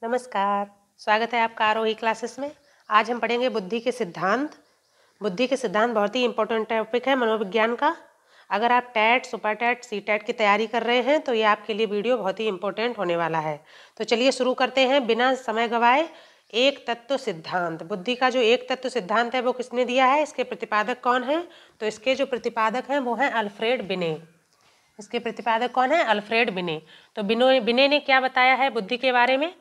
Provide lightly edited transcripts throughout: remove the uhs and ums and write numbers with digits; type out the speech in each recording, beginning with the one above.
नमस्कार, स्वागत है आपका आरोही क्लासेस में। आज हम पढ़ेंगे बुद्धि के सिद्धांत। बुद्धि के सिद्धांत बहुत ही इंपॉर्टेंट टॉपिक है मनोविज्ञान का। अगर आप TET, super TET, C TET की तैयारी कर रहे हैं तो ये आपके लिए वीडियो बहुत ही इंपॉर्टेंट होने वाला है। तो चलिए शुरू करते हैं बिना समय गवाए। एक तत्व सिद्धांत, बुद्धि का जो एक तत्व सिद्धांत है वो किसने दिया है, इसके प्रतिपादक कौन है? तो इसके जो प्रतिपादक हैं वो हैं अल्फ्रेड बिने। इसके प्रतिपादक कौन है? अल्फ्रेड बिने। तो बिने ने क्या बताया है बुद्धि के बारे में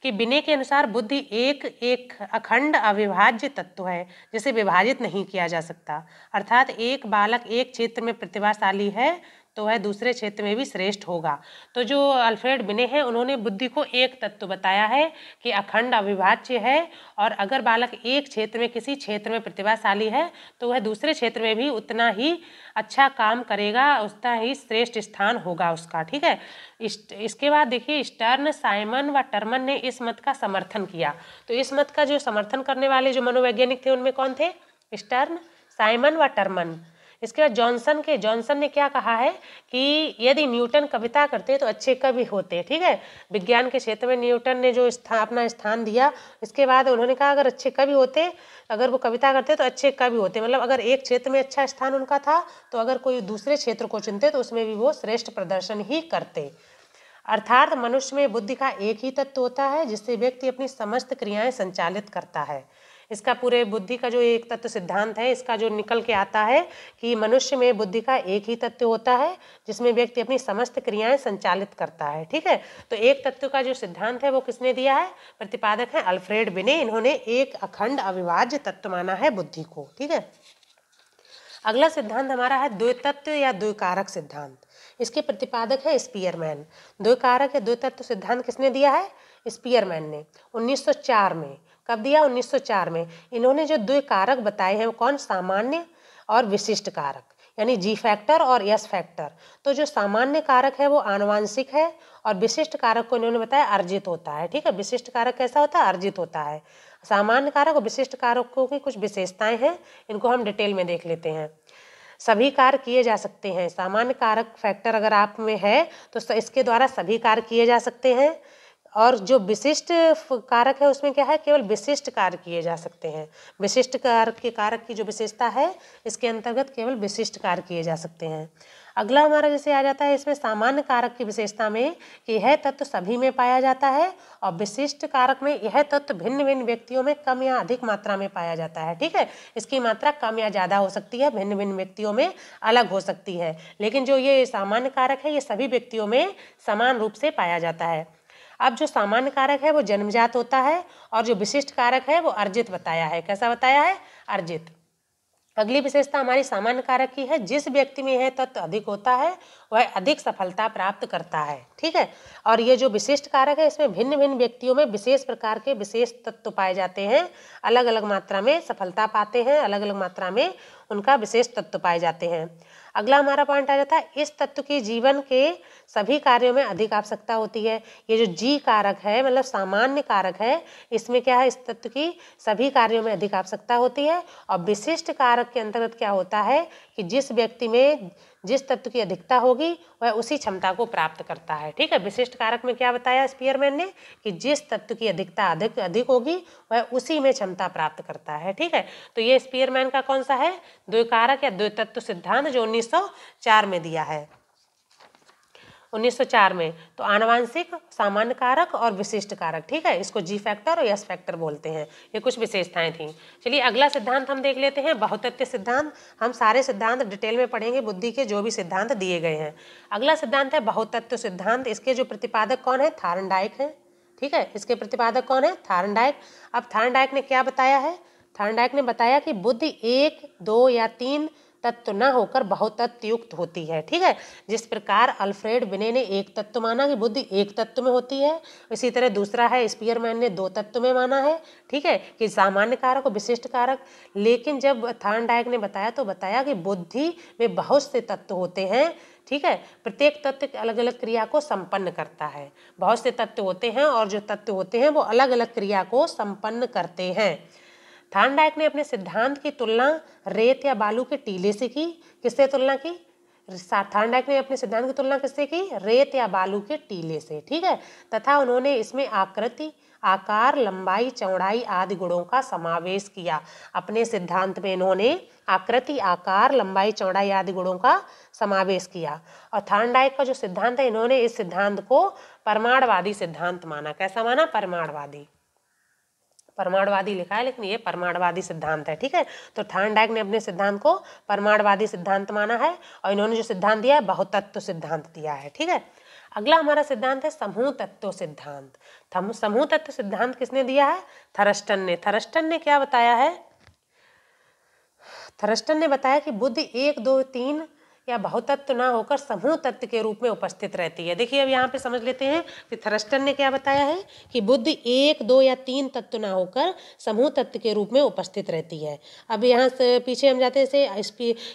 कि बिने के अनुसार बुद्धि एक अखंड अविभाज्य तत्व है जिसे विभाजित नहीं किया जा सकता। अर्थात एक बालक एक क्षेत्र में प्रतिभाशाली है तो वह दूसरे क्षेत्र में भी श्रेष्ठ होगा। तो जो अल्फ्रेड बिने हैं उन्होंने बुद्धि को एक तत्व बताया है कि अखंड अविभाज्य है, और अगर बालक एक क्षेत्र में किसी क्षेत्र में प्रतिभाशाली है तो वह दूसरे क्षेत्र में भी उतना ही अच्छा काम करेगा, उतना ही श्रेष्ठ स्थान होगा उसका। ठीक है। इसके बाद देखिए, स्टर्न, साइमन व टर्मन ने इस मत का समर्थन किया। तो इस मत का जो समर्थन करने वाले जो मनोवैज्ञानिक थे उनमें कौन थे? स्टर्न, साइमन व टर्मन। इसके बाद जॉनसन ने क्या कहा है कि यदि न्यूटन कविता करते तो अच्छे कवि होते। ठीक है। विज्ञान के क्षेत्र में न्यूटन ने जो अपना स्थान दिया, इसके बाद उन्होंने कहा अगर अच्छे कवि होते, अगर वो कविता करते तो अच्छे कवि होते। मतलब अगर एक क्षेत्र में अच्छा स्थान उनका था तो अगर कोई दूसरे क्षेत्र को चुनते तो उसमें भी वो श्रेष्ठ प्रदर्शन ही करते। अर्थात मनुष्य में बुद्धि का एक ही तत्व होता है जिससे व्यक्ति अपनी समस्त क्रियाएं संचालित करता है। इसका पूरे बुद्धि का जो एक तत्व सिद्धांत है, इसका जो निकल के आता है कि मनुष्य में बुद्धि का एक ही तत्व होता है जिसमें व्यक्ति अपनी समस्त क्रियाएं संचालित करता है। ठीक है। तो एक तत्व का जो सिद्धांत है वो किसने दिया है? प्रतिपादक है अल्फ्रेड बिने। इन्होंने एक अखंड अविभाज्य तत्व माना है बुद्धि को। ठीक है। अगला सिद्धांत हमारा है द्वैतत्व या द्विकारक सिद्धांत। इसके प्रतिपादक है स्पीयरमैन। द्विकारक या द्वैतत्व सिद्धांत किसने दिया है? स्पीयरमैन ने 1904 में। कब दिया? 1904 में। इन्होंने जो द्विकारक बताए हैं वो कौन? सामान्य और विशिष्ट कारक, यानी जी फैक्टर और एस फैक्टर। तो जो सामान्य कारक है वो आनुवांशिक है और विशिष्ट कारक को इन्होंने बताया अर्जित होता है। ठीक है। विशिष्ट कारक कैसा होता है? अर्जित होता है। सामान्य कारक और विशिष्ट कारकों की कुछ विशेषताएं हैं, इनको हम डिटेल में देख लेते हैं। सभी कार्य किए जा सकते हैं। सामान्य कारक फैक्टर अगर आप में है तो इसके द्वारा सभी कार्य किए जा सकते हैं, और जो विशिष्ट कारक है उसमें क्या है? केवल विशिष्ट कार्य किए जा सकते हैं। विशिष्ट कारक की जो विशेषता है, इसके अंतर्गत केवल विशिष्ट कार्य किए जा सकते हैं। अगला हमारा जैसे आ जाता है इसमें सामान्य कारक की विशेषता में कि यह तत्व सभी में पाया जाता है, और विशिष्ट कारक में यह तत्व भिन्न भिन्न व्यक्तियों में कम या अधिक मात्रा में पाया जाता है। ठीक है। इसकी मात्रा कम या ज़्यादा हो सकती है, भिन्न भिन्न व्यक्तियों में अलग हो सकती है, लेकिन जो ये सामान्य कारक है ये सभी व्यक्तियों में समान रूप से पाया जाता है। अब जो सामान्य कारक है वो जन्मजात होता है, और जो विशिष्ट कारक है वो अर्जित बताया है। कैसा बताया है? अर्जित। अगली विशेषता हमारी सामान्य कारक की है, जिस व्यक्ति में यह तत्व अधिक होता है वह अधिक सफलता प्राप्त करता है। ठीक है। और ये जो विशिष्ट कारक है इसमें भिन्न भिन्न व्यक्तियों में विशेष प्रकार के विशेष तत्व पाए जाते हैं, अलग अलग मात्रा में सफलता पाते हैं, अलग अलग मात्रा में उनका विशेष तत्व पाए जाते हैं। अगला हमारा पॉइंट आ जाता है, इस तत्व की जीवन के सभी कार्यों में अधिक आवश्यकता होती है। ये जो जी कारक है, मतलब सामान्य कारक है, इसमें क्या है? इस तत्व की सभी कार्यों में अधिक आवश्यकता होती है। और विशिष्ट कारक के अंतर्गत क्या होता है कि जिस व्यक्ति में जिस तत्व की अधिकता होगी वह उसी क्षमता को प्राप्त करता है। ठीक है। विशिष्ट कारक में क्या बताया स्पीयरमैन ने कि जिस तत्व की अधिकता अधिक होगी वह उसी में क्षमता प्राप्त करता है। ठीक है। तो ये स्पीयरमैन का कौन सा है? द्विकारक या द्वैतत्व सिद्धांत, जो 1904 में दिया है। 1904 में। तो आनुवांशिक, सामान्य कारक और विशिष्ट कारक। ठीक है। इसको जी फैक्टर और एस फैक्टर बोलते हैं। ये कुछ विशेषताएं थी। चलिए अगला सिद्धांत हम देख लेते हैं, बहुतत्व सिद्धांत। हम सारे सिद्धांत डिटेल में पढ़ेंगे, बुद्धि के जो भी सिद्धांत दिए गए हैं। अगला सिद्धांत है बहुतत्व सिद्धांत। इसके जो प्रतिपादक कौन है? थार्नडाइक है। ठीक है। इसके प्रतिपादक कौन है? थार्नडाइक। अब थार्नडाइक ने क्या बताया है? थार्नडाइक ने बताया कि बुद्धि 1, 2 या 3 तत्व न होकर बहुतत्व युक्त होती है। ठीक है। जिस प्रकार अल्फ्रेड बिने ने एक तत्व माना कि बुद्धि एक तत्व में होती है, इसी तरह दूसरा है स्पीयरमैन ने 2 तत्व में माना है। ठीक है, कि सामान्य कारक और विशिष्ट कारक। लेकिन जब थार्नडाइक ने बताया तो बताया कि बुद्धि में बहुत से तत्व होते हैं। ठीक है। प्रत्येक तत्व अलग अलग क्रिया को संपन्न करता है। बहुत से तत्व होते हैं और जो तत्व होते हैं वो अलग अलग क्रिया को संपन्न करते हैं। थार्नडाइक ने अपने सिद्धांत की तुलना रेत या बालू के टीले से की। किससे तुलना की? थार्नडाइक ने अपने सिद्धांत की तुलना किससे की? रेत या बालू के टीले से, ठीक है। तथा उन्होंने इसमें आकृति, आकार, लंबाई, चौड़ाई आदि गुणों का समावेश किया। अपने सिद्धांत में इन्होंने आकृति, आकार, लंबाई, चौड़ाई आदि गुणों का समावेश किया। और थार्नडाइक का जो सिद्धांत है, इन्होंने इस सिद्धांत को परमाणुवादी सिद्धांत माना। कैसा माना? परमाणुवादी। परमाणुवादी लिखा है लेकिन ये परमाणुवादी सिद्धांत है, ठीक है। तो थार्नडाइक ने अपने सिद्धांत को परमाणुवादी सिद्धांत माना है और इन्होंने जो सिद्धांत दिया है बहुतत्व सिद्धांत दिया है, ठीक है। अगला हमारा सिद्धांत है समूह तत्व सिद्धांत। समूह तत्व सिद्धांत किसने दिया है? थरस्टन ने। थरस्टन ने क्या बताया है? थरस्टन ने बताया कि बुद्धि 1, 2, 3 या बहुतत्व ना होकर समूह तत्व के रूप में उपस्थित रहती है। देखिए अब यहाँ पे समझ लेते हैं कि थरस्टन ने क्या बताया है कि बुद्धि 1, 2 या 3 तत्व ना होकर समूह तत्व के रूप में उपस्थित रहती है। अब यहाँ से पीछे हम जाते हैं,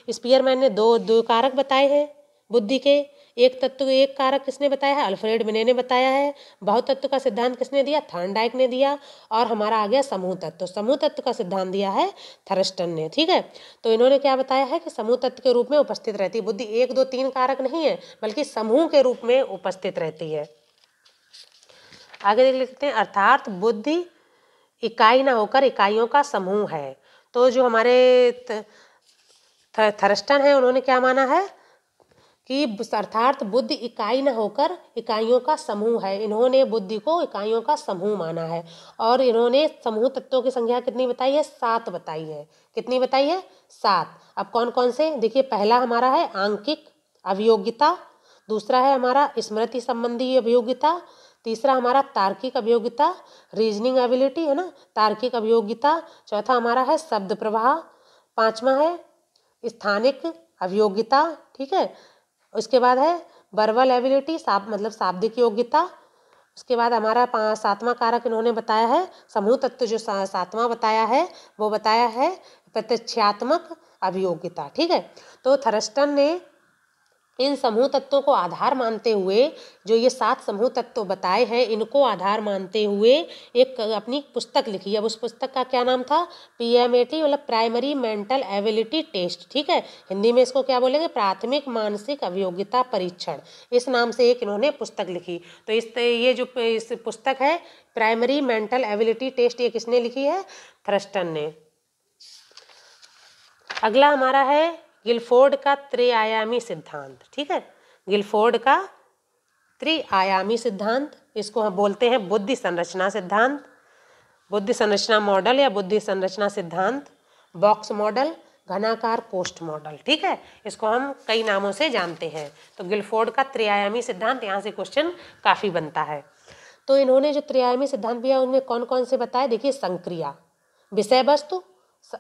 स्पीयरमैन ने दो कारक बताए हैं बुद्धि के। एक तत्व एक कारक किसने बताया है? अल्फ्रेड बिने ने बताया है। बहुतत्व का सिद्धांत किसने दिया? थार्नडाइक ने दिया। और हमारा आ गया समूह तत्व। समूह तत्व का सिद्धांत दिया है थरस्टन ने, ठीक है। तो इन्होंने क्या बताया है कि समूह तत्व के रूप में उपस्थित रहती है। बुद्धि 1, 2, 3 कारक नहीं है बल्कि समूह के रूप में उपस्थित रहती है। आगे देख लेते हैं, अर्थात बुद्धि इकाई ना होकर इकाइयों का समूह है। तो जो हमारे थरस्टन है उन्होंने क्या माना है कि अर्थात बुद्धि इकाई न होकर इकाइयों का समूह है। इन्होंने बुद्धि को इकाइयों का समूह माना है। और इन्होंने समूह तत्वों की संख्या कितनी बताई है? 7 बताई है। कितनी बताई है? 7। अब कौन कौन से? देखिए पहला हमारा है आंकिक अभियोगिता, दूसरा है हमारा स्मृति संबंधी अभियोगिता, तीसरा हमारा तार्किक अभियोगिता, रीजनिंग एबिलिटी है ना, तार्किक अभियोगिता, चौथा हमारा है शब्द प्रवाह, पांचवा है स्थानिक अभियोगिता, ठीक है। उसके बाद है वर्बल एबिलिटी, मतलब शाब्दिक योग्यता। उसके बाद हमारा 7वां कारक इन्होंने बताया है समूह तत्व, जो 7वां बताया है वो बताया है प्रत्यक्षात्मक अभियोग्यता, ठीक है। तो थरस्टन ने इन समूह तत्वों को आधार मानते हुए, जो ये 7 समूह तत्व बताए हैं इनको आधार मानते हुए एक अपनी पुस्तक लिखी। अब उस पुस्तक का क्या नाम था? PMAT, मतलब प्राइमरी मेंटल एबिलिटी टेस्ट, ठीक है। हिंदी में इसको क्या बोलेंगे? प्राथमिक मानसिक अभियोग्यता परीक्षण। इस नाम से एक इन्होंने पुस्तक लिखी। तो ये जो इस पुस्तक है प्राइमरी मेंटल एबिलिटी टेस्ट, ये किसने लिखी है? थरस्टन ने। अगला हमारा है गिलफोर्ड का त्रिआयामी सिद्धांत, ठीक है। गिलफोर्ड का त्रिआयामी सिद्धांत, इसको हम बोलते हैं बुद्धि संरचना सिद्धांत, बुद्धि संरचना मॉडल या बुद्धि संरचना सिद्धांत, बॉक्स मॉडल, घनाकार कोष्ठ मॉडल, ठीक है। इसको हम कई नामों से जानते हैं। तो गिलफोर्ड का त्रिआयामी सिद्धांत, यहाँ से क्वेश्चन काफी बनता है। तो इन्होंने जो त्रिआयामी सिद्धांत दिया उनमें कौन कौन से बताए? देखिए संक्रिया, विषय वस्तु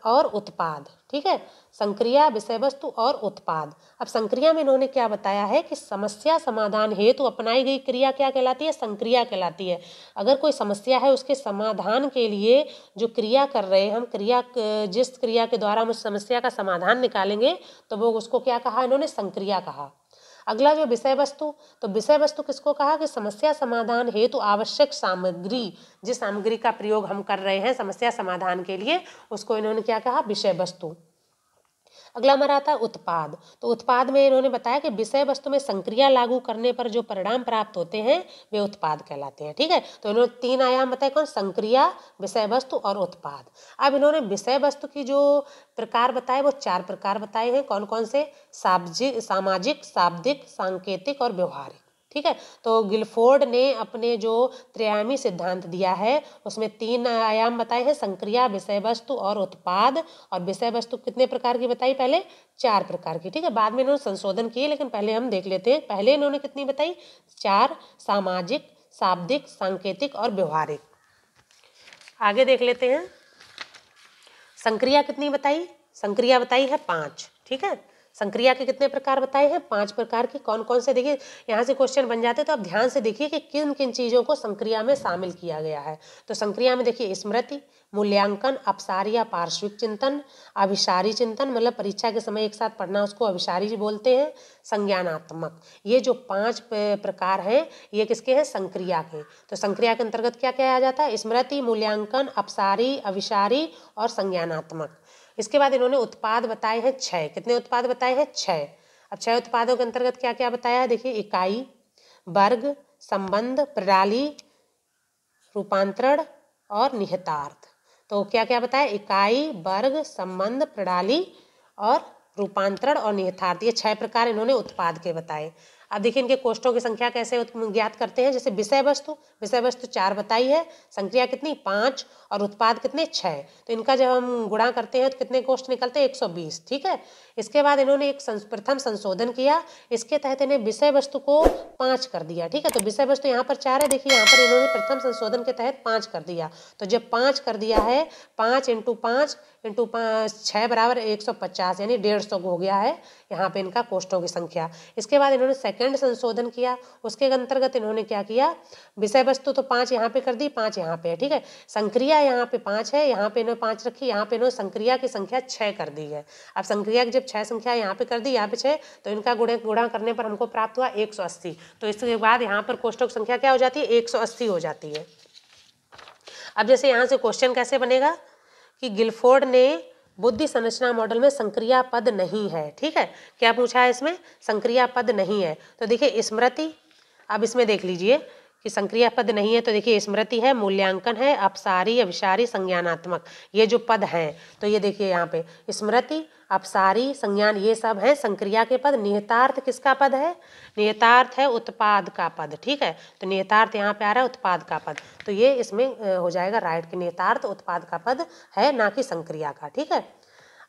और उत्पाद, ठीक है। संक्रिया, विषय वस्तु और उत्पाद। अब संक्रिया में इन्होंने क्या बताया है कि समस्या समाधान हेतु अपनाई गई क्रिया क्या कहलाती है? संक्रिया कहलाती है। अगर कोई समस्या है उसके समाधान के लिए जो क्रिया कर रहे हैं हम, जिस क्रिया के द्वारा हम उस समस्या का समाधान निकालेंगे तो वो उसको क्या कहा इन्होंने? संक्रिया कहा। अगला जो विषय वस्तु, तो विषय वस्तु किसको कहा? कि समस्या समाधान हेतु आवश्यक सामग्री, जिस सामग्री का प्रयोग हम कर रहे हैं समस्या समाधान के लिए, उसको इन्होंने क्या कहा? विषय वस्तु। अगला हमारा आता है उत्पाद। तो उत्पाद में इन्होंने बताया कि विषय वस्तु में संक्रिया लागू करने पर जो परिणाम प्राप्त होते हैं वे उत्पाद कहलाते हैं, ठीक है। तो इन्होंने 3 आयाम बताए, कौन? संक्रिया, विषय वस्तु और उत्पाद। अब इन्होंने विषय वस्तु की जो प्रकार बताए वो 4 प्रकार बताए हैं। कौन कौन से? सामाजिक, शाब्दिक, सांकेतिक और व्यवहारिक, ठीक है। तो गिलफोर्ड ने अपने जो त्रिआयामी सिद्धांत दिया है उसमें 3 आयाम बताए हैं, संक्रिया, विषय वस्तु और उत्पाद। और विषय वस्तु कितने प्रकार की बताई? पहले 4 प्रकार की, ठीक है। बाद में इन्होंने संशोधन किए, लेकिन पहले हम देख लेते हैं। पहले इन्होंने कितनी बताई? 4, सामाजिक, शाब्दिक, सांकेतिक और व्यवहारिक। आगे देख लेते हैं, संक्रिया कितनी बताई? संक्रिया बताई है 5, ठीक है। संक्रिया के कितने प्रकार बताए हैं? 5 प्रकार की। कौन कौन से? देखिए यहाँ से क्वेश्चन बन जाते हैं, तो आप ध्यान से देखिए कि किन किन चीज़ों को संक्रिया में शामिल किया गया है। तो संक्रिया में देखिए स्मृति, मूल्यांकन, अपसारी या पार्श्विक चिंतन, अभिसारी चिंतन, मतलब परीक्षा के समय एक साथ पढ़ना, उसको अभिसारी बोलते हैं, संज्ञानात्मक। ये जो 5 प्रकार हैं ये किसके हैं? संक्रिया के। तो संक्रिया के अंतर्गत क्या क्या आ जाता है? स्मृति, मूल्यांकन, अपसारी, अभिसारी और संज्ञानात्मक। इसके बाद इन्होंने उत्पाद बताए हैं 6। कितने उत्पाद बताए हैं? 6। अब 6 उत्पादों के अंतर्गत क्या क्या बताया है, देखिए इकाई, वर्ग, संबंध, प्रणाली, रूपांतरण और निहितार्थ। तो क्या क्या बताया, इकाई, वर्ग, संबंध, प्रणाली और रूपांतरण और निहितार्थ, ये 6 प्रकार इन्होंने उत्पाद के बताए। अब देखिए इनके कोष्ठों की संख्या कैसे ज्ञात करते हैं। जैसे विषय वस्तु 4 बताई है, संक्रिया कितनी 5 और उत्पाद कितने 6। तो इनका जब हम गुणा करते हैं तो कितने कोष्ठ निकलते हैं 120। ठीक है। इसके बाद इन्होंने एक प्रथम संशोधन किया, इसके तहत इन्हें विषय वस्तु को 5 कर दिया। ठीक है। तो विषय वस्तु यहाँ पर 4 है, देखिए यहाँ पर इन्होंने प्रथम संशोधन के तहत 5 कर दिया। तो जब 5 कर दिया है, 5 × 5 × 6 बराबर 150, यानी 150 हो गया है यहाँ पे इनका कोष्ठों की संख्या। इसके बाद इन्होंने सेकंड संशोधन किया, उसके अंतर्गत इन्होंने क्या किया, विषय वस्तु तो 5 यहाँ पे कर दी, 5 यहाँ पे है। ठीक है। संक्रिया यहाँ पे 5 है, यहाँ पे इन्होंने 5 रखी, यहाँ पे इन्होंने संक्रिया की संख्या 6 कर दी है। अब संक्रिया की जब 6 संख्या यहाँ पे कर दी, यहाँ पे 6, तो इनका गुणा करने पर हमको प्राप्त हुआ 180। तो इसके बाद यहाँ पर कोष्ठों की संख्या क्या हो जाती है, 180 हो जाती है। अब जैसे यहाँ से क्वेश्चन कैसे बनेगा कि गिलफोर्ड ने बुद्धि संरचना मॉडल में संक्रिया पद नहीं है। ठीक है। क्या पूछा है इसमें, संक्रिया पद नहीं है। तो देखिए स्मृति, अब इसमें देख लीजिए कि संक्रिया पद नहीं है। तो देखिए स्मृति है, मूल्यांकन है, अपसारी, अभिसारी, संज्ञानात्मक, ये जो पद हैं। तो ये देखिए यहाँ पे स्मृति, अपसारी, संज्ञान, ये सब है संक्रिया के पद। निहितार्थ किसका पद है, निहितार्थ है उत्पाद का पद। ठीक है। तो निहितार्थ यहाँ पे आ रहा है उत्पाद का पद, तो ये इसमें हो जाएगा राइट कि निहितार्थ उत्पाद का पद है, ना कि संक्रिया का। ठीक है।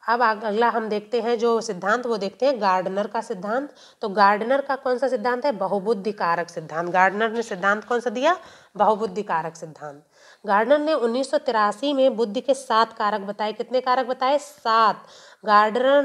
अब अगला हम देखते हैं जो सिद्धांत, वो देखते हैं गार्डनर का सिद्धांत। तो गार्डनर का कौन सा सिद्धांत है, बहुबुद्धि कारक सिद्धांत। गार्डनर ने सिद्धांत कौन सा दिया, बहुबुद्धि कारक सिद्धांत। गार्डनर ने 1983 में बुद्धि के 7 कारक बताए। कितने कारक बताए, 7। गार्डनर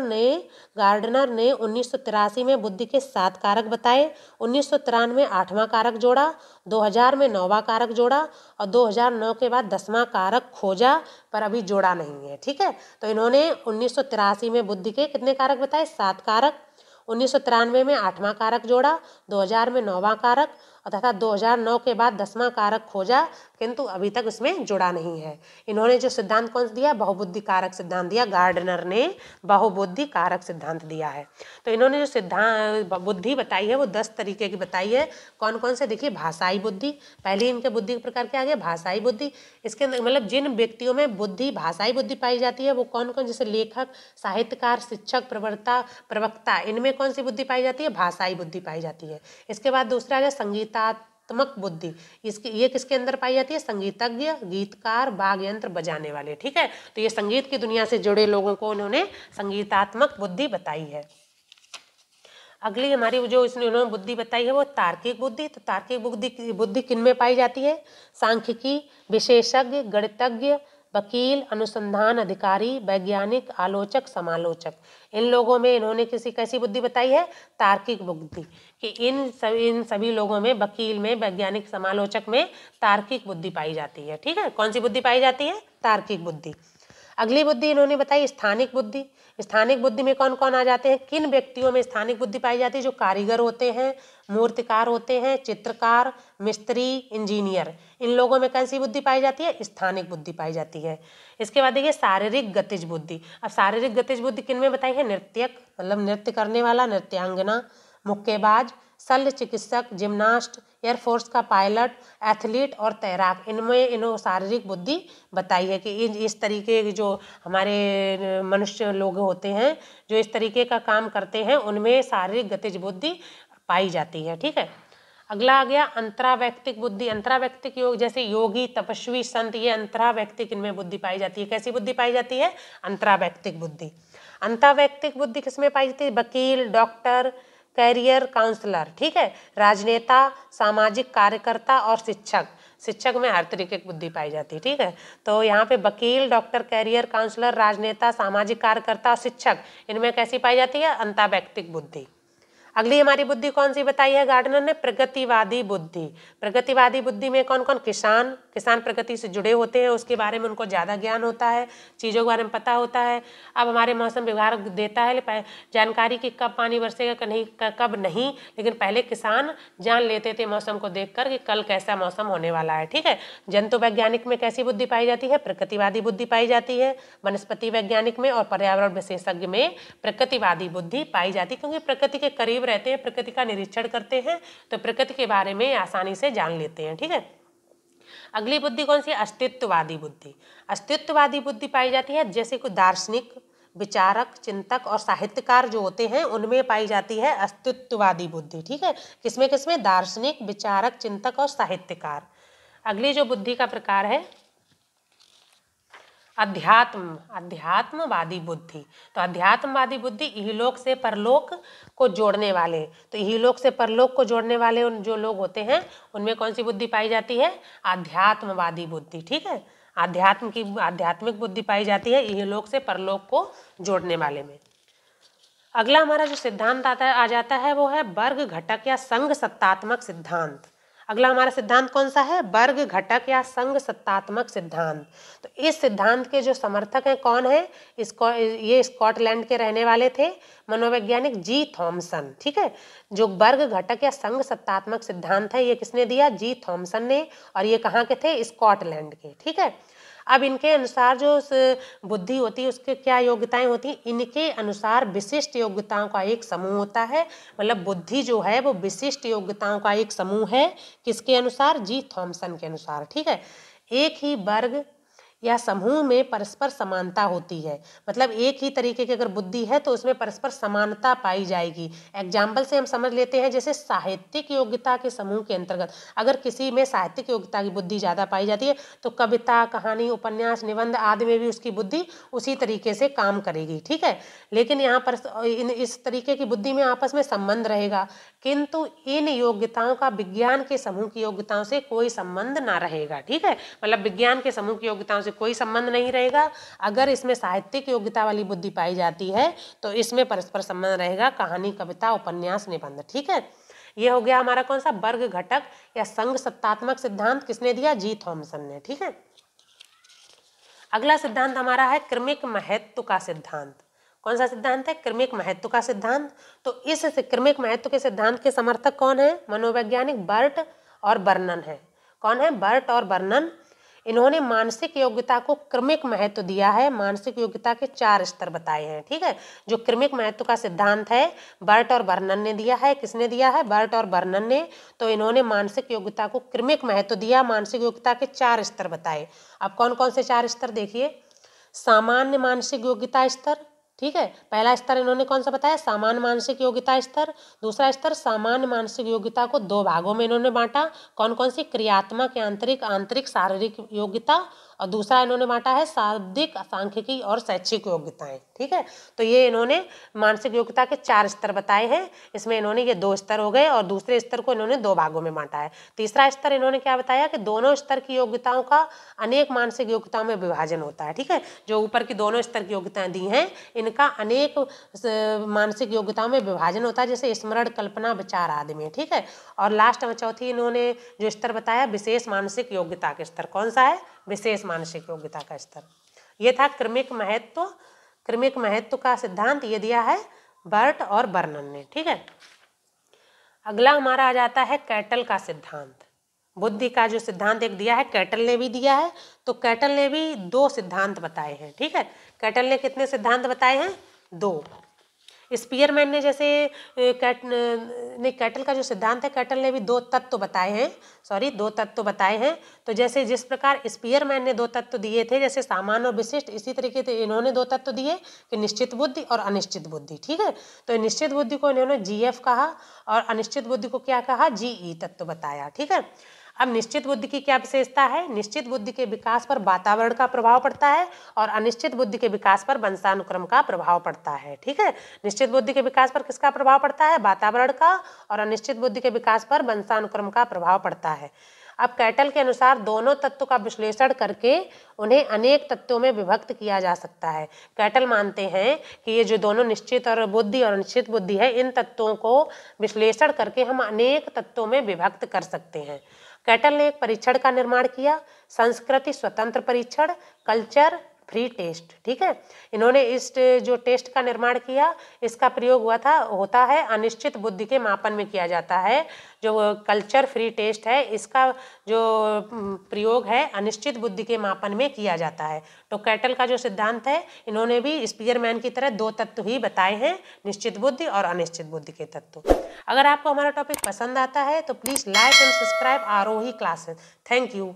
ने 1983 में बुद्धि के 7 कारक बताए। 1993 में 8वां कारक जोड़ा, 2000 में 9वां कारक जोड़ा और 2009 के बाद 10वां कारक खोजा, पर अभी जोड़ा नहीं है। ठीक है। तो इन्होंने 1983 में बुद्धि के कितने कारक बताए, 7 कारक। 1993 में 8वां कारक जोड़ा, 2000 में 9वां कारक तथा 2009 के बाद 10वां कारक खोजा, किंतु अभी तक उसमें जुड़ा नहीं है। इन्होंने जो सिद्धांत कौन सा दिया, बहुबुद्धि कारक सिद्धांत दिया। गार्डनर ने बहुबुद्धि कारक सिद्धांत दिया है। तो इन्होंने जो सिद्धांत बुद्धि बताई है वो 10 तरीके की बताई है। कौन कौन से, देखिए भाषाई बुद्धि, पहले इनके बुद्धि के प्रकार क्या आ गया, भाषाई बुद्धि। इसके अंदर मतलब जिन व्यक्तियों में बुद्धि, भाषाई बुद्धि पाई जाती है वो कौन कौन, जैसे लेखक, साहित्यकार, शिक्षक, प्रवक्ता, इनमें कौन सी बुद्धि पाई जाती है, भाषाई बुद्धि पाई जाती है। इसके बाद दूसरा आ गया संगीतात्मक बुद्धि। ये किसके अंदर पाई जाती है, संगीतज्ञ, गीतकार, वाद्य यंत्र बजाने वाले। ठीक है। तो ये संगीत की दुनिया से जुड़े लोगों को उन्होंने संगीतात्मक बुद्धि बताई है। अगली हमारी जो इन्होंने बुद्धि बताई है वो तार्किक बुद्धि। तो तार्किक बुद्धि किन में पाई जाती है, सांख्यिकी, विशेषज्ञ, गणितज्ञ, वकील, अनुसंधान अधिकारी, वैज्ञानिक, आलोचक, समालोचक, इन लोगों में इन्होंने कैसी बुद्धि बताई है, तार्किक बुद्धि, कि इन सभी लोगों में, वकील में, वैज्ञानिक, समालोचक में तार्किक बुद्धि पाई जाती है। ठीक है। कौन सी बुद्धि पाई जाती है, तार्किक बुद्धि। अगली बुद्धि इन्होंने बताई स्थानिक बुद्धि। स्थानिक बुद्धि में कौन कौन आ जाते हैं, किन व्यक्तियों में स्थानिक बुद्धि पाई जाती है, जो कारीगर होते हैं, मूर्तिकार होते हैं, चित्रकार, मिस्त्री, इंजीनियर, इन लोगों में कैसी बुद्धि पाई जाती है, स्थानिक बुद्धि पाई जाती है। इसके बाद देखिए शारीरिक गतिज बुद्धि। अब शारीरिक गतिज बुद्धि किन में बताई है, नृत्यक, मतलब नृत्य करने वाला, नृत्यांगना, मुक्केबाज, शल्य चिकित्सक, जिम्नास्ट, एयरफोर्स का पायलट, एथलीट और तैराक, इनमें इन्होंने शारीरिक बुद्धि बताई है कि इस तरीके के जो हमारे मनुष्य लोग होते हैं जो इस तरीके का काम करते हैं उनमें शारीरिक गतिज बुद्धि पाई जाती है। ठीक है। अगला आ गया अंतरावैयक्तिक बुद्धि। अंतरावैयक्तिक योग, जैसे योगी, तपस्वी, संत, ये अंतरावैयक्तिक इनमें बुद्धि पाई जाती है। कैसी बुद्धि पाई जाती है, अंतरावैयक्तिक बुद्धि। अंतरावैयक्तिक बुद्धि किसमें पाई जाती है, वकील, डॉक्टर, कैरियर काउंसलर, ठीक है, राजनेता, सामाजिक कार्यकर्ता और शिक्षक में हर तरीके की बुद्धि पाई जाती है। ठीक है। तो यहाँ पे वकील, डॉक्टर, कैरियर काउंसलर, राजनेता, सामाजिक कार्यकर्ता और शिक्षक, इनमें कैसी पाई जाती है, अंतरावैयक्तिक बुद्धि। अगली हमारी बुद्धि कौन सी बताई है गार्डनर ने, प्रगतिवादी बुद्धि। प्रगतिवादी बुद्धि में कौन कौन, किसान, किसान प्रकृति से जुड़े होते हैं, उसके बारे में उनको ज़्यादा ज्ञान होता है, चीज़ों के बारे में पता होता है। अब हमारे मौसम विभाग देता है जानकारी कि कब पानी बरसेगा नहीं, कब नहीं, लेकिन पहले किसान जान लेते थे मौसम को देखकर कि कल कैसा मौसम होने वाला है। ठीक है। जंतु वैज्ञानिक में कैसी बुद्धि पाई जाती है? प्रकृतिवादी बुद्धि पाई जाती है। वनस्पति वैज्ञानिक में और पर्यावरण विशेषज्ञ में प्रकृतिवादी बुद्धि पाई जाती है, क्योंकि प्रकृति के करीब रहते हैं, प्रकृति का निरीक्षण करते हैं, तो प्रकृति के बारे में आसानी से जान लेते हैं। ठीक है। अगली बुद्धि कौन सी? अस्तित्ववादी बुद्धि। अस्तित्ववादी बुद्धि पाई जाती है जैसे कोई दार्शनिक, विचारक, चिंतक और साहित्यकार जो होते हैं उनमें पाई जाती है अस्तित्ववादी बुद्धि। ठीक है। किसमें किसमें? दार्शनिक, विचारक, चिंतक और साहित्यकार। अगली जो बुद्धि का प्रकार है अध्यात्मवादी बुद्धि। तो अध्यात्मवादी बुद्धि इहलोक से परलोक को जोड़ने वाले, तो इहलोक से परलोक को जोड़ने वाले उन जो लोग होते हैं उनमें कौन सी बुद्धि पाई जाती है? अध्यात्मवादी बुद्धि। ठीक है। आध्यात्मिक बुद्धि पाई जाती है इहलोक से परलोक को जोड़ने वाले में। अगला हमारा जो सिद्धांत आ जाता है वो है वर्ग घटक या संघ सत्तात्मक सिद्धांत। अगला हमारा सिद्धांत कौन सा है? वर्ग घटक या संघ सत्तात्मक सिद्धांत। तो इस सिद्धांत के जो समर्थक हैं कौन है? ये स्कॉटलैंड के रहने वाले थे मनोवैज्ञानिक जी थॉमसन। ठीक है। जो वर्ग घटक या संघ सत्तात्मक सिद्धांत है ये किसने दिया? जी थॉमसन ने, और ये कहाँ के थे? स्कॉटलैंड के। ठीक है। अब इनके अनुसार जो बुद्धि होती है उसके क्या योग्यताएं होती हैं? इनके अनुसार विशिष्ट योग्यताओं का एक समूह होता है, मतलब बुद्धि जो है वो विशिष्ट योग्यताओं का एक समूह है। किसके अनुसार? जी थॉमसन के अनुसार। ठीक है। एक ही वर्ग या समूह में परस्पर समानता होती है, मतलब एक ही तरीके की अगर बुद्धि है तो उसमें परस्पर समानता पाई जाएगी। एग्जाम्पल से हम समझ लेते हैं, जैसे साहित्यिक योग्यता के समूह के अंतर्गत अगर किसी में साहित्यिक योग्यता की बुद्धि ज़्यादा पाई जाती है तो कविता, कहानी, उपन्यास, निबंध आदि में भी उसकी बुद्धि उसी तरीके से काम करेगी। ठीक है। लेकिन यहाँ पर इस तरीके की बुद्धि में आपस में संबंध रहेगा, किंतु इन योग्यताओं का विज्ञान के समूह की योग्यताओं से कोई संबंध ना रहेगा। ठीक है। मतलब विज्ञान के समूह की योग्यताओं से कोई संबंध नहीं रहेगा। अगर इसमें साहित्यिक योग्यता वाली बुद्धि पाई जाती है तो इसमें परस्पर संबंध रहेगा, कहानी, कविता, उपन्यास, निबंध। ठीक है। ये हो गया हमारा कौन सा? वर्ग घटक या संघ सत्तात्मक सिद्धांत। किसने दिया? जी थॉमसन ने। ठीक है। अगला सिद्धांत हमारा है क्रमिक महत्व का सिद्धांत। कौन सा सिद्धांत है? क्रमिक महत्व का सिद्धांत। तो इस क्रमिक महत्व के सिद्धांत के समर्थक कौन है? मनोवैज्ञानिक बर्ट और बर्नन है। कौन है? बर्ट और बर्नन। इन्होंने मानसिक योग्यता को क्रमिक महत्व दिया है। मानसिक योग्यता के 4 स्तर बताए हैं। ठीक है। जो क्रमिक महत्व का सिद्धांत है बर्ट और बर्नन ने दिया है। किसने दिया है? बर्ट और बर्नन ने। तो इन्होंने मानसिक योग्यता को क्रमिक महत्व दिया, मानसिक योग्यता के 4 स्तर बताए। अब कौन कौन से 4 स्तर देखिए। सामान्य मानसिक योग्यता स्तर। ठीक है। पहला स्तर इन्होंने कौन सा बताया? सामान्य मानसिक योग्यता स्तर। दूसरा स्तर सामान्य मानसिक योग्यता को 2 भागों में इन्होंने बांटा। कौन कौन सी? क्रियात्मक, यांत्रिक, आंतरिक, शारीरिक योग्यता। और दूसरा इन्होंने बांटा है शाब्दिक, सांख्यिकी और शैक्षिक योग्यताएं। ठीक है। तो ये इन्होंने मानसिक योग्यता के 4 स्तर बताए हैं। इसमें इन्होंने ये 2 स्तर हो गए और दूसरे स्तर को इन्होंने 2 भागों में बांटा है। तीसरा स्तर इन्होंने क्या बताया कि दोनों स्तर की योग्यताओं का अनेक मानसिक योग्यताओं में विभाजन होता है। ठीक है। जो ऊपर की दोनों स्तर की योग्यताएं दी हैं इनका अनेक मानसिक योग्यताओं में विभाजन होता है, जैसे स्मरण, कल्पना, विचार आदि में। ठीक है। और लास्ट में चौथी इन्होंने जो स्तर बताया विशेष मानसिक योग्यता का स्तर। कौन सा है? विशेष मानसिक योग्यता का स्तर। ये था क्रमिक महत्व। क्रमिक महत्व का सिद्धांत ये दिया है बर्ट और बर्नन ने। ठीक है। अगला हमारा आ जाता है कैटल का सिद्धांत। बुद्धि का जो सिद्धांत एक दिया है कैटल ने भी दिया है। तो कैटल ने भी 2 सिद्धांत बताए हैं। ठीक है। कैटल ने कितने सिद्धांत बताए हैं? 2। स्पीयरमैन ने जैसे कैटल का जो सिद्धांत है कैटल ने भी 2 तत्व बताए हैं। 2 तत्व बताए हैं। तो जैसे जिस प्रकार स्पीयरमैन ने 2 तत्व दिए थे, जैसे सामान्य और विशिष्ट, इसी तरीके से इन्होंने 2 तत्व दिए कि निश्चित बुद्धि और अनिश्चित बुद्धि। ठीक है। तो निश्चित बुद्धि को इन्होंने जीएफ कहा और अनिश्चित बुद्धि को क्या कहा? जीई तत्व बताया। ठीक है। अब निश्चित बुद्धि की क्या विशेषता है? निश्चित बुद्धि के विकास पर वातावरण का प्रभाव पड़ता है और अनिश्चित बुद्धि के विकास पर वंशानुक्रम का प्रभाव पड़ता है। ठीक है। निश्चित बुद्धि के विकास पर किसका प्रभाव पड़ता है? वातावरण का। और अनिश्चित बुद्धि के विकास पर वंशानुक्रम का प्रभाव पड़ता है। अब कैटल के अनुसार दोनों तत्वों का विश्लेषण करके उन्हें अनेक तत्वों में विभक्त किया जा सकता है। कैटल मानते हैं कि ये जो दोनों निश्चित और बुद्धि और अनिश्चित बुद्धि है, इन तत्वों को विश्लेषण करके हम अनेक तत्वों में विभक्त कर सकते हैं। कैटल ने एक परीक्षण का निर्माण किया, संस्कृति स्वतंत्र परीक्षण, कल्चर फ्री टेस्ट। ठीक है, इन्होंने इस जो टेस्ट का निर्माण किया, इसका प्रयोग होता है अनिश्चित बुद्धि के मापन में किया जाता है। जो कल्चर फ्री टेस्ट है, इसका जो प्रयोग है अनिश्चित बुद्धि के मापन में किया जाता है। तो कैटल का जो सिद्धांत है, इन्होंने भी स्पीयरमैन की तरह 2 तत्व ही बताए हैं, निश्चित बुद्धि और अनिश्चित बुद्धि के तत्व। अगर आपको हमारा टॉपिक पसंद आता है तो please like and subscribe Aarohi classes. Thank you.